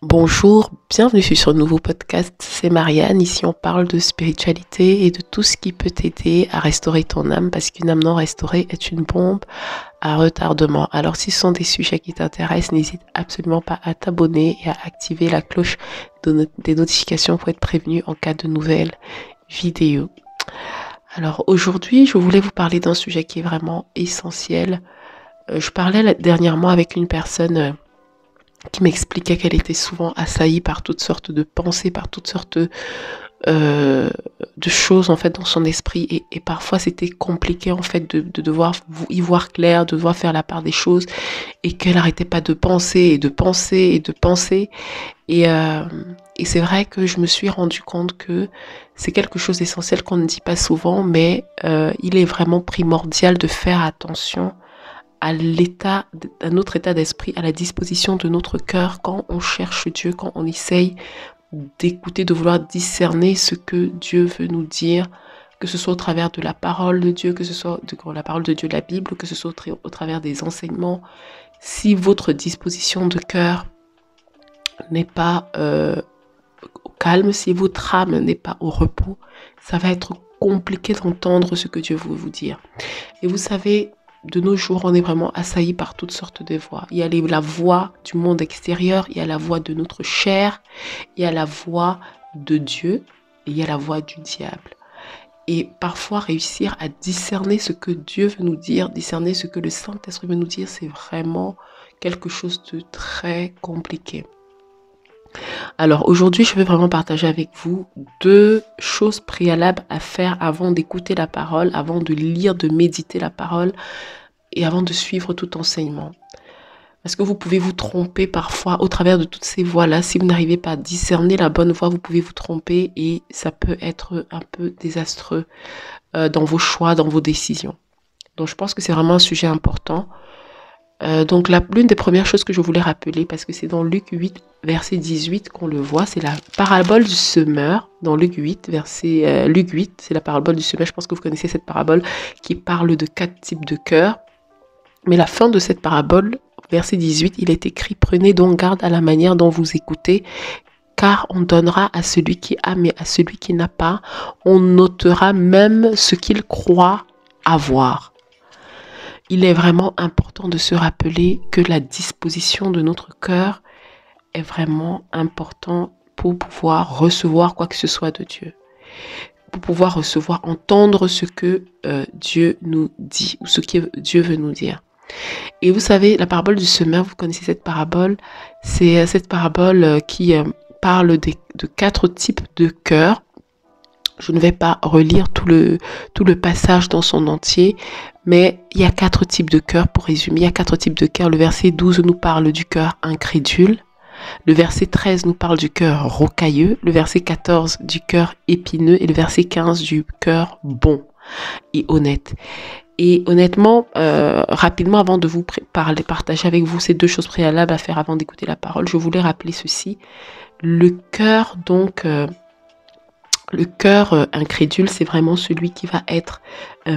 Bonjour, bienvenue sur ce nouveau podcast, c'est Marianne. Ici on parle de spiritualité et de tout ce qui peut t'aider à restaurer ton âme parce qu'une âme non restaurée est une bombe à retardement. Alors si ce sont des sujets qui t'intéressent, n'hésite absolument pas à t'abonner et à activer la cloche des notifications pour être prévenu en cas de nouvelles vidéos. Alors aujourd'hui je voulais vous parler d'un sujet qui est vraiment essentiel. Je parlais dernièrement avec une personne qui m'expliquait qu'elle était souvent assaillie par toutes sortes de pensées, par toutes sortes de choses en fait dans son esprit et parfois c'était compliqué en fait de devoir y voir clair, de devoir faire la part des choses et qu'elle n'arrêtait pas de penser et de penser et de penser et c'est vrai que je me suis rendu compte que c'est quelque chose d'essentiel qu'on ne dit pas souvent mais il est vraiment primordial de faire attention à notre état d'esprit, à la disposition de notre cœur quand on cherche Dieu, quand on essaye d'écouter, de vouloir discerner ce que Dieu veut nous dire, que ce soit au travers de la parole de Dieu, que ce soit de la parole de Dieu, la Bible, que ce soit au travers des enseignements. Si votre disposition de cœur n'est pas au calme, si votre âme n'est pas au repos, ça va être compliqué d'entendre ce que Dieu veut vous dire. Et vous savez, de nos jours, on est vraiment assailli par toutes sortes de voix. Il y a la voix du monde extérieur, il y a la voix de notre chair, il y a la voix de Dieu et il y a la voix du diable. Et parfois, réussir à discerner ce que Dieu veut nous dire, discerner ce que le Saint-Esprit veut nous dire, c'est vraiment quelque chose de très compliqué. Alors aujourd'hui, je vais vraiment partager avec vous 2 choses préalables à faire avant d'écouter la parole, avant de lire, de méditer la parole et avant de suivre tout enseignement. Parce que vous pouvez vous tromper parfois au travers de toutes ces voies-là. Si vous n'arrivez pas à discerner la bonne voie, vous pouvez vous tromper et ça peut être un peu désastreux dans vos choix, dans vos décisions. Donc je pense que c'est vraiment un sujet important. Donc l'une des premières choses que je voulais rappeler, parce que c'est dans Luc 8, verset 18 qu'on le voit, c'est la parabole du semeur. Dans Luc 8, Luc 8, c'est la parabole du semeur. Je pense que vous connaissez cette parabole qui parle de 4 types de cœurs. Mais la fin de cette parabole, verset 18, il est écrit « Prenez donc garde à la manière dont vous écoutez, car on donnera à celui qui a, mais à celui qui n'a pas, on notera même ce qu'il croit avoir. » Il est vraiment important de se rappeler que la disposition de notre cœur est vraiment important pour pouvoir recevoir quoi que ce soit de Dieu. Pour pouvoir recevoir, entendre ce que Dieu nous dit ou ce que Dieu veut nous dire. Et vous savez, la parabole du semeur, vous connaissez cette parabole, c'est cette parabole qui parle de 4 types de cœurs. Je ne vais pas relire tout le passage dans son entier, mais il y a 4 types de cœurs pour résumer. Il y a 4 types de cœurs. Le verset 12 nous parle du cœur incrédule. Le verset 13 nous parle du cœur rocailleux. Le verset 14 du cœur épineux. Et le verset 15 du cœur bon et honnête. Et honnêtement, rapidement, avant de vous partager avec vous ces 2 choses préalables à faire avant d'écouter la parole, je voulais rappeler ceci. Le cœur, donc... le cœur incrédule, c'est vraiment celui qui va être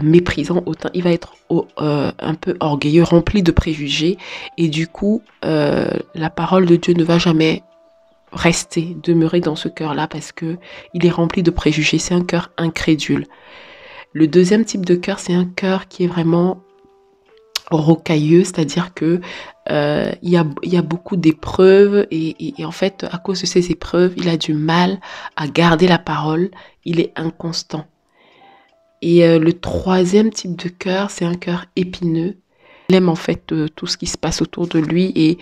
méprisant, il va être un peu orgueilleux, rempli de préjugés. Et du coup, la parole de Dieu ne va jamais demeurer dans ce cœur-là parce que il est rempli de préjugés. C'est un cœur incrédule. Le deuxième type de cœur, c'est un cœur qui est vraiment rocailleux, c'est-à-dire que il y a beaucoup d'épreuves et en fait, à cause de ces épreuves, il a du mal à garder la parole, il est inconstant. Et le troisième type de cœur, c'est un cœur épineux. Il aime en fait tout ce qui se passe autour de lui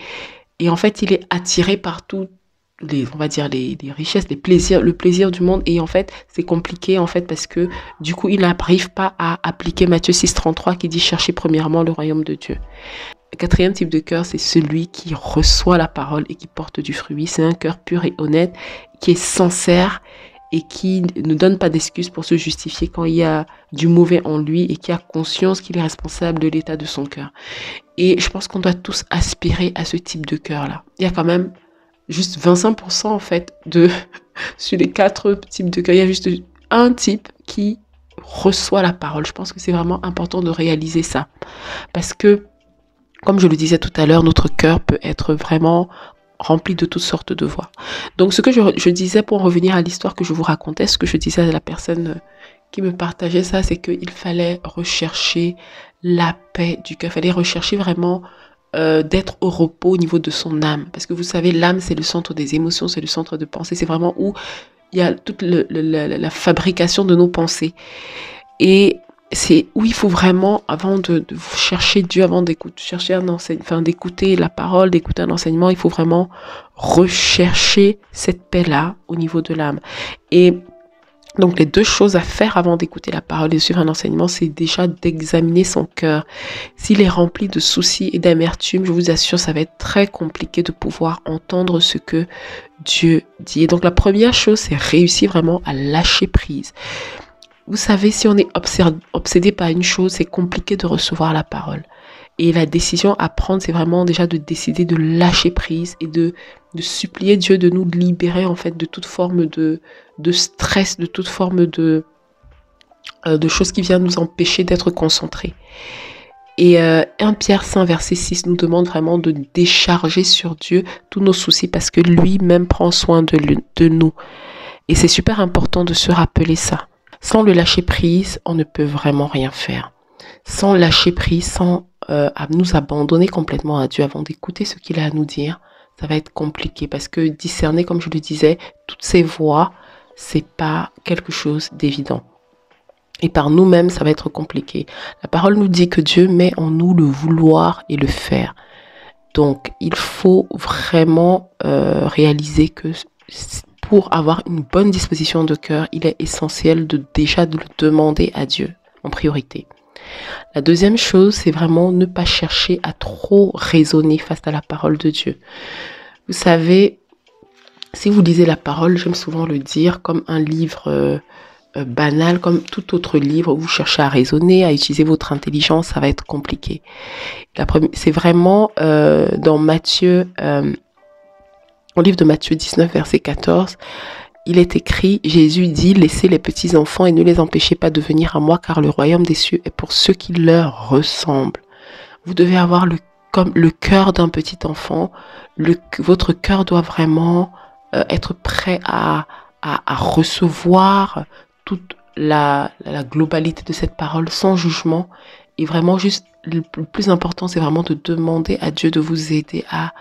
et en fait, il est attiré par tout. On va dire les richesses, le plaisir du monde. Et en fait, c'est compliqué en fait parce que du coup, il n'arrive pas à appliquer Matthieu 6,33 qui dit « Cherchez premièrement le royaume de Dieu ». Le quatrième type de cœur, c'est celui qui reçoit la parole et qui porte du fruit. C'est un cœur pur et honnête, qui est sincère et qui ne donne pas d'excuses pour se justifier quand il y a du mauvais en lui et qui a conscience qu'il est responsable de l'état de son cœur. Et je pense qu'on doit tous aspirer à ce type de cœur-là. Il y a quand même juste 25% en fait sur les 4 types de cœur, il y a juste un type qui reçoit la parole. Je pense que c'est vraiment important de réaliser ça. Parce que, comme je le disais tout à l'heure, notre cœur peut être vraiment rempli de toutes sortes de voix. Donc ce que je disais, pour revenir à l'histoire que je vous racontais, ce que je disais à la personne qui me partageait ça, c'est qu'il fallait rechercher la paix du cœur. Il fallait rechercher vraiment d'être au repos au niveau de son âme. Parce que vous savez, l'âme, c'est le centre des émotions, c'est le centre de pensée. C'est vraiment où il y a toute la fabrication de nos pensées. Et c'est où il faut vraiment, avant de chercher Dieu, avant d'écouter, d'écouter la parole, d'écouter un enseignement, il faut vraiment rechercher cette paix-là au niveau de l'âme. Et donc, les deux choses à faire avant d'écouter la parole et de suivre un enseignement, c'est déjà d'examiner son cœur. S'il est rempli de soucis et d'amertume, je vous assure, ça va être très compliqué de pouvoir entendre ce que Dieu dit. Et donc, la première chose, c'est réussir vraiment à lâcher prise. Vous savez, si on est obsédé par une chose, c'est compliqué de recevoir la parole. Et la décision à prendre, c'est vraiment déjà de décider de lâcher prise et de supplier Dieu de nous libérer en fait de toute forme de stress, de toute forme de choses qui viennent nous empêcher d'être concentrés. Et 1 Pierre 5, verset 6 nous demande vraiment de décharger sur Dieu tous nos soucis parce que lui-même prend soin de nous. Et c'est super important de se rappeler ça. Sans le lâcher prise, on ne peut vraiment rien faire. Sans lâcher prise, sans nous abandonner complètement à Dieu avant d'écouter ce qu'il a à nous dire, ça va être compliqué parce que discerner, comme je le disais, toutes ces voix, c'est pas quelque chose d'évident. Et par nous-mêmes, ça va être compliqué. La parole nous dit que Dieu met en nous le vouloir et le faire. Donc, il faut vraiment réaliser que pour avoir une bonne disposition de cœur, il est essentiel déjà de le demander à Dieu en priorité. La deuxième chose, c'est vraiment ne pas chercher à trop raisonner face à la parole de Dieu. Vous savez, si vous lisez la parole, j'aime souvent le dire, comme un livre banal, comme tout autre livre, où vous cherchez à raisonner, à utiliser votre intelligence, ça va être compliqué. C'est vraiment dans Matthieu, au livre de Matthieu 19, verset 14, il est écrit, Jésus dit, laissez les petits enfants et ne les empêchez pas de venir à moi, car le royaume des cieux est pour ceux qui leur ressemblent. Vous devez avoir comme le cœur d'un petit enfant. Votre cœur doit vraiment être prêt à recevoir toute la globalité de cette parole sans jugement. Et vraiment, juste le plus important, c'est vraiment de demander à Dieu de vous aider à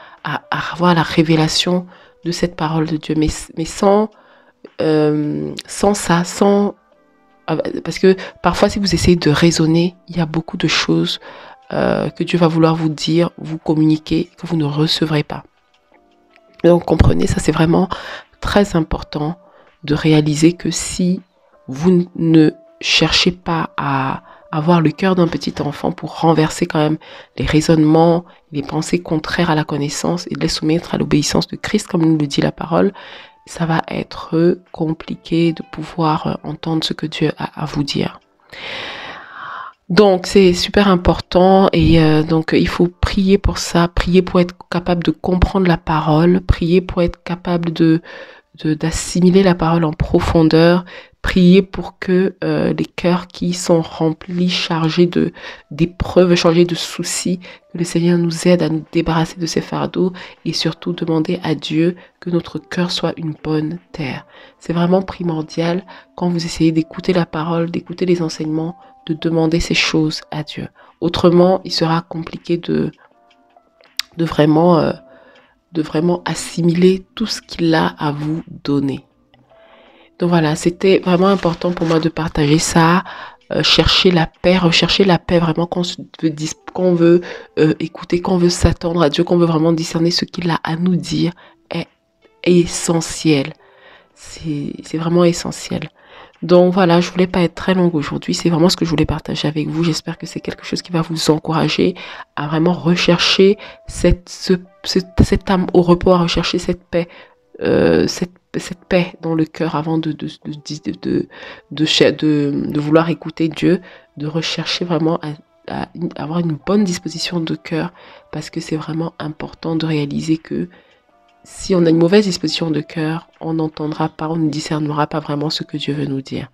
avoir la révélation de cette parole de Dieu. Mais sans ça, parce que parfois si vous essayez de raisonner, il y a beaucoup de choses que Dieu va vouloir vous dire, vous communiquer, que vous ne recevrez pas. Donc comprenez, ça c'est vraiment très important de réaliser que si vous ne cherchez pas à avoir le cœur d'un petit enfant pour renverser quand même les raisonnements, les pensées contraires à la connaissance et les soumettre à l'obéissance de Christ, comme nous le dit la parole, ça va être compliqué de pouvoir entendre ce que Dieu a à vous dire. Donc, c'est super important et donc il faut prier pour ça, prier pour être capable de comprendre la parole, prier pour être capable d'assimiler la parole en profondeur, prier pour que les cœurs qui sont remplis, chargés d'épreuves, chargés de soucis, que le Seigneur nous aide à nous débarrasser de ces fardeaux et surtout demander à Dieu que notre cœur soit une bonne terre. C'est vraiment primordial quand vous essayez d'écouter la parole, d'écouter les enseignements, de demander ces choses à Dieu. Autrement, il sera compliqué de vraiment assimiler tout ce qu'il a à vous donner. Donc voilà, c'était vraiment important pour moi de partager ça, rechercher la paix vraiment quand on veut écouter, quand on veut s'attendre à Dieu, qu'on veut vraiment discerner ce qu'il a à nous dire est essentiel. C'est vraiment essentiel. Donc voilà, je voulais pas être très longue aujourd'hui, c'est vraiment ce que je voulais partager avec vous. J'espère que c'est quelque chose qui va vous encourager à vraiment rechercher cette âme au repos, à rechercher cette paix, cette paix dans le cœur avant de vouloir écouter Dieu, de rechercher vraiment à avoir une bonne disposition de cœur, parce que c'est vraiment important de réaliser que si on a une mauvaise disposition de cœur, on n'entendra pas, on ne discernera pas vraiment ce que Dieu veut nous dire.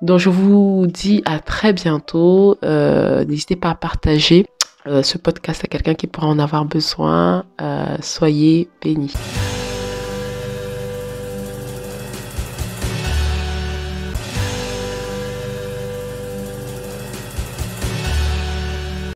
Donc je vous dis à très bientôt, n'hésitez pas à partager ce podcast à quelqu'un qui pourra en avoir besoin. Soyez bénis.